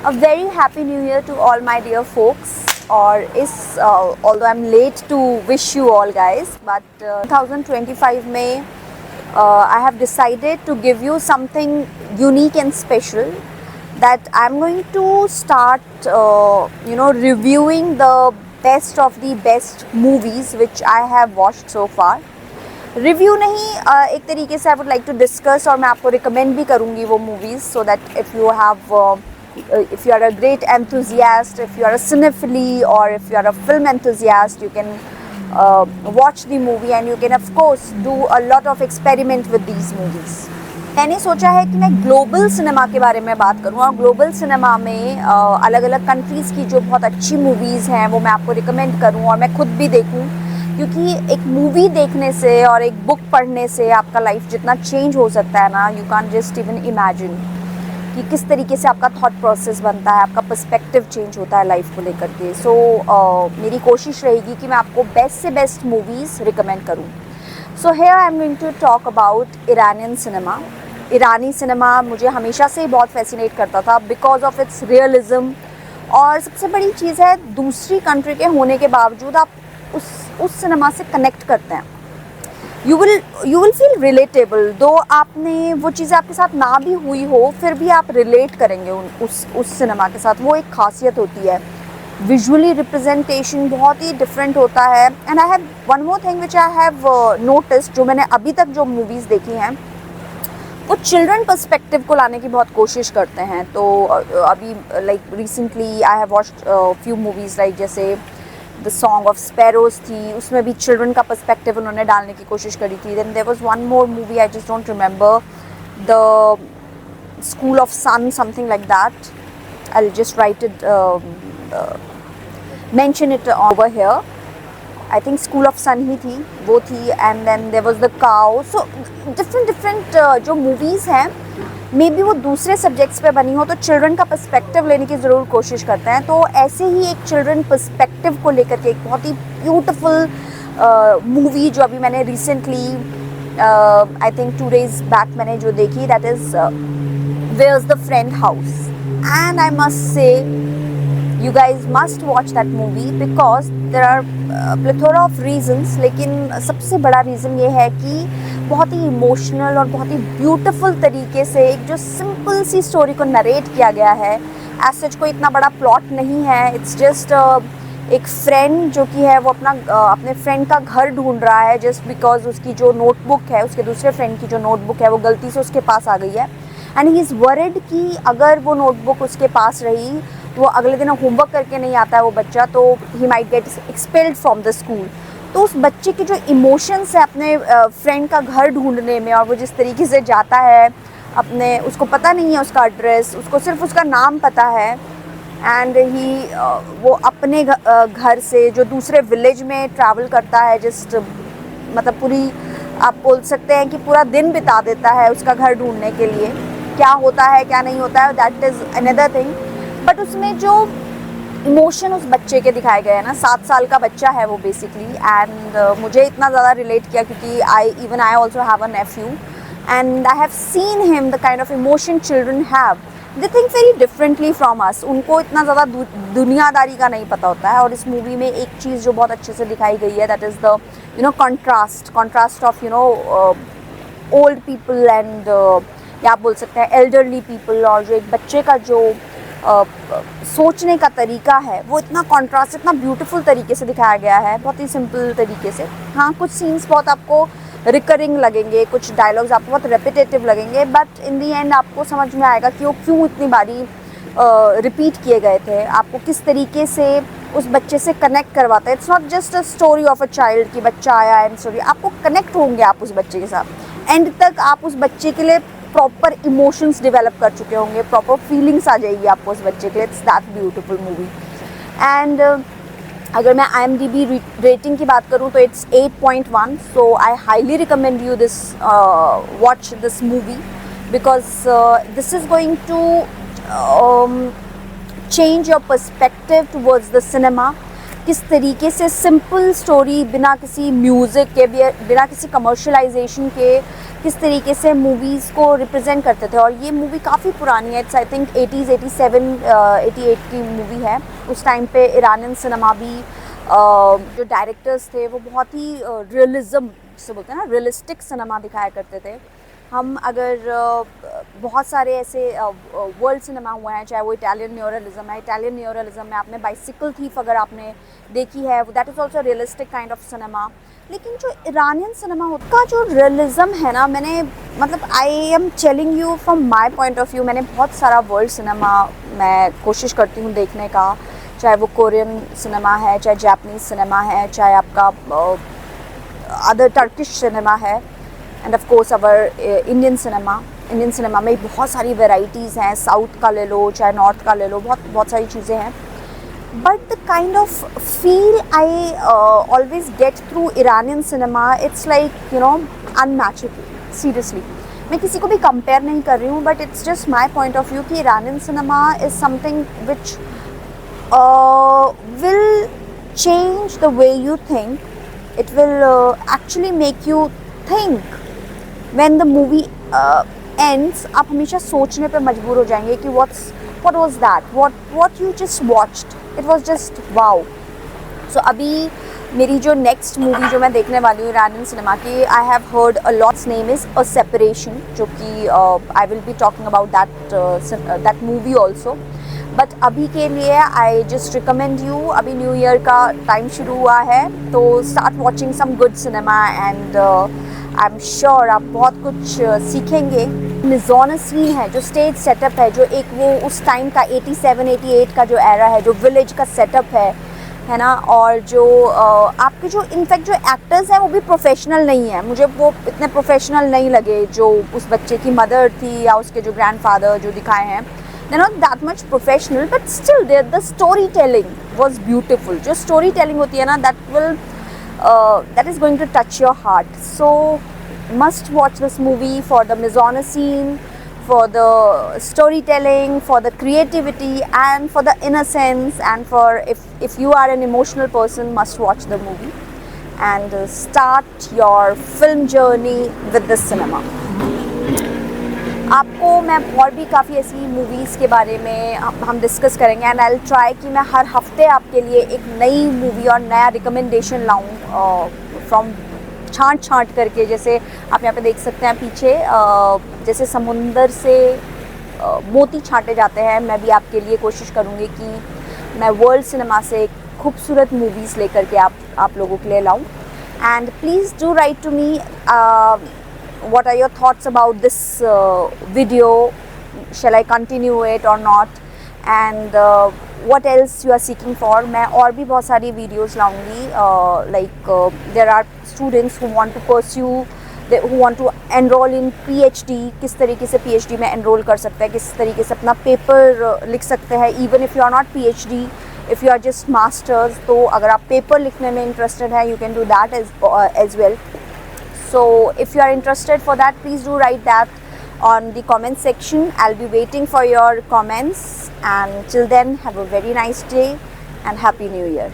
A very happy new year to all my dear folks. और इस although I'm late to wish you all guys, but 2025 में I have decided to give you something unique and special, that I'm going to start reviewing the best of the best movies which I have watched so far. Review नहीं, एक तरीके से I would like to discuss, और मैं आपको recommend भी करूँगी वो movies, so that if you have if you are a great enthusiast, if you are a cinephile, or if you are a film enthusiast, you can watch the movie and you can of course do a lot of experiment with these movies. मैंने सोचा है कि मैं global cinema के बारे में बात करूँ, और ग्लोबल सिनेमा में अलग अलग कंट्रीज़ की जो बहुत अच्छी मूवीज़ हैं वो मैं आपको रिकमेंड करूँ और मैं खुद भी देखूँ, क्योंकि एक मूवी देखने से और एक बुक पढ़ने से आपका लाइफ जितना चेंज हो सकता है ना, you can just even imagine कि किस तरीके से आपका थॉट प्रोसेस बनता है, आपका पर्सपेक्टिव चेंज होता है लाइफ को लेकर के. सो मेरी कोशिश रहेगी कि मैं आपको बेस्ट से बेस्ट मूवीज़ रिकमेंड करूं. So here I am going to talk about Iranian cinema. ईरानी सिनेमा मुझे हमेशा से ही बहुत फैसिनेट करता था बिकॉज ऑफ इट्स रियलिज़म, और सबसे बड़ी चीज़ है दूसरी कंट्री के होने के बावजूद आप उस सिनेमा से कनेक्ट करते हैं. यू विल फील रिलेटेबल, दो आपने वो चीज़ें आपके साथ ना भी हुई हो फिर भी आप रिलेट करेंगे उस सिनेमा के साथ. वो एक खासियत होती है. विजुअली रिप्रेजेंटेशन बहुत ही डिफरेंट होता है. And I have one more thing which I have noticed, जो मैंने अभी तक जो मूवीज़ देखी हैं वो चिल्ड्रन पर्सपेक्टिव को लाने की बहुत कोशिश करते हैं. तो अभी like recently I have watched few movies like जैसे द सॉन्ग ऑफ स्पैरोज थी, उसमें भी चिल्ड्रन का पर्सपेक्टिव उन्होंने डालने की कोशिश करी थी. Then there was one more movie, I just don't remember, the school of son, something like that. I will just write it, mention it over here. I think school of son ही थी, वो थी. And then there was the cow. So different जो movies हैं may B वो दूसरे subjects पे बनी हो तो चिल्ड्रन का पर्सपेक्टिव लेने की ज़रूर कोशिश करते हैं. तो ऐसे ही एक चिल्ड्रन पर्सपेक्टिव को लेकर के एक बहुत ही ब्यूटीफुल मूवी जो अभी मैंने recently I think 2 days back मैंने जो देखी, that is where is the friend house. And I must say you guys must watch that movie because there are plethora of reasons, लेकिन सबसे बड़ा रीज़न ये है कि बहुत ही इमोशनल और बहुत ही ब्यूटीफुल तरीके से एक जो सिंपल सी स्टोरी को नरेट किया गया है. एज सच कोई इतना बड़ा प्लॉट नहीं है. इट्स जस्ट एक फ्रेंड जो कि है वो अपने फ्रेंड का घर ढूंढ रहा है जस्ट बिकॉज उसकी जो नोटबुक है, उसके दूसरे फ्रेंड की जो नोटबुक है वो गलती से उसके पास आ गई है. एंड ही इज़ वरिड कि अगर वो नोटबुक उसके पास रही तो वो अगले दिन होमवर्क करके नहीं आता है वो बच्चा, तो he might get expelled from the school. तो उस बच्चे के जो इमोशंस है अपने फ्रेंड का घर ढूंढने में, और वो जिस तरीके से जाता है अपने, उसको पता नहीं है उसका एड्रेस, उसको सिर्फ उसका नाम पता है. एंड वो अपने घर से जो दूसरे विलेज में ट्रैवल करता है, जस्ट मतलब पूरी आप बोल सकते हैं कि पूरा दिन बिता देता है उसका घर ढूंढने के लिए. क्या होता है क्या नहीं होता है that is another thing. But उसमें जो इमोशन उस बच्चे के दिखाए गए हैं ना, 7 साल का बच्चा है वो बेसिकली. एंड मुझे इतना ज़्यादा रिलेट किया क्योंकि I also have a Neiphiu and I have seen him the kind of emotion children have. They think very differently from us. उनको इतना ज़्यादा दुनियादारी का नहीं पता होता है. और इस मूवी में एक चीज़ जो बहुत अच्छे से दिखाई गई है, that is the contrast of old people and या आप बोल सकते हैं एल्डरली पीपल. और जो एक बच्चे का जो सोचने का तरीका है वो इतना कॉन्ट्रास्ट, इतना ब्यूटीफुल तरीके से दिखाया गया है, बहुत ही सिंपल तरीके से. हाँ, कुछ सीन्स बहुत आपको रिकरिंग लगेंगे, कुछ डायलॉग्स आपको बहुत रेपिटेटिव लगेंगे, बट इन दी एंड आपको समझ में आएगा कि वो क्यों इतनी बारी रिपीट किए गए थे. आपको किस तरीके से उस बच्चे से कनेक्ट करवाता है. It's not just a story of a child कि बच्चा आया एंड स्टोरी. आपको कनेक्ट होंगे आप उस बच्चे के साथ. एंड तक आप उस बच्चे के लिए प्रॉपर इमोशंस डेवलप कर चुके होंगे, प्रॉपर फीलिंग्स आ जाएगी आपको उस बच्चे के लिए. It's that beautiful movie. And अगर मैं IMDb रेटिंग की बात करूँ तो it's 8.1. So I highly recommend you this watch this movie because this is going to change your perspective towards the cinema. किस तरीके से सिंपल स्टोरी बिना किसी म्यूज़िक के, बिना किसी कमर्शलाइजेशन के, किस तरीके से मूवीज़ को रिप्रेजेंट करते थे। और ये मूवी काफ़ी पुरानी है, इट्स आई थिंक 80s 87 88 की मूवी है। उस टाइम पे ईरानियन सिनेमा भी जो डायरेक्टर्स थे वो बहुत ही रियलिज़म जिसे बोलते हैं ना, रियलिस्टिक सिनेमा दिखाया करते थे। हम अगर बहुत सारे ऐसे वर्ल्ड सिनेमा हुए हैं, चाहे वो इटालियन न्यूरलिज्म है। इटालियन न्यूरलिज्म में आपने बाइसिकल थीफ अगर आपने देखी है, that is also realistic kind of cinema. लेकिन जो ईरानियन सिनेमा उसका जो रियलिज़म है ना, मैंने मतलब I am telling you from my point of view, मैंने बहुत सारा वर्ल्ड सिनेमा मैं कोशिश करती हूँ देखने का, चाहे वो कोरियन सिनेमा है, चाहे जापानीज़ सिनेमा है, चाहे आपका अदर टर्किश सिनेमा है, end of course our Indian cinema में बहुत सारी वेराइटीज़ हैं। साउथ का ले लो चाहे नॉर्थ का ले लो, बहुत सारी चीज़ें हैं। But the kind of feel I always get through Iranian cinema, it's like you know unmatchable. Seriously मैं किसी को भी कंपेयर नहीं कर रही हूँ, but it's just my point of view कि Iranian cinema is something which will change the way you think. It will actually make you think. When the movie ends, आप हमेशा सोचने पे मजबूर हो जाएंगे कि what was that? What you just watched? It was just wow. So अभी मेरी जो नेक्स्ट मूवी जो मैं देखने वाली हूँ ईरानियन सिनेमा की, I have heard a lots name is a separation, जो कि I will be talking about that movie also. But अभी के लिए आई जस्ट रिकमेंड यू, अभी न्यू ईयर का टाइम शुरू हुआ है तो start watching some good cinema, and I am sure आप बहुत कुछ सीखेंगे। मिज़ोन सीन है, जो स्टेज सेटअप है, जो एक वो उस टाइम का 87-88 का जो एरा है, जो विलेज का सेटअप है ना, और जो आपके जो इनफैक्ट जो एक्टर्स हैं वो भी प्रोफेशनल नहीं है। मुझे वो इतने प्रोफेशनल नहीं लगे जो उस बच्चे की मदर थी या उसके जो ग्रैंडफादर जो दिखाए हैं, they're not that much professional, but still the storytelling was beautiful. जो storytelling होती है ना, that is going to touch your heart. So must watch this movie for the misogyny, for the storytelling, for the creativity, and for the innocence, and for if you are an emotional person, must watch the movie and start your film journey with this cinema. आपको मैं और भी काफ़ी ऐसी movies के बारे में हम डिस्कस करेंगे, एंड आई विल ट्राई कि मैं हर हफ्ते आपके लिए एक नई मूवी और नया रिकमेंडेशन लाऊं फ्रॉम छांट करके। जैसे आप यहाँ पे देख सकते हैं पीछे, जैसे समुंदर से मोती छांटे जाते हैं, मैं भी आपके लिए कोशिश करूँगी कि मैं वर्ल्ड सिनेमा से खूबसूरत मूवीज़ लेकर के आप लोगों के लिए लाऊँ। And please do write to me what are your thoughts about this video, shall I continue it or not, and what else you are seeking for. मैं और भी बहुत सारी videos लाऊंगी, like there are students who want to pursue, who want to enroll in PhD, किस तरीके से PhD में enroll कर सकते हैं, किस तरीके से अपना पेपर लिख सकते हैं, even if you are not PhD, if you are just masters, तो अगर आप पेपर लिखने में interested हैं, you can do that as well. So if you are interested for that, please do write that on the comment section. I'll be waiting for your comments, and till then have a very nice day and happy new year.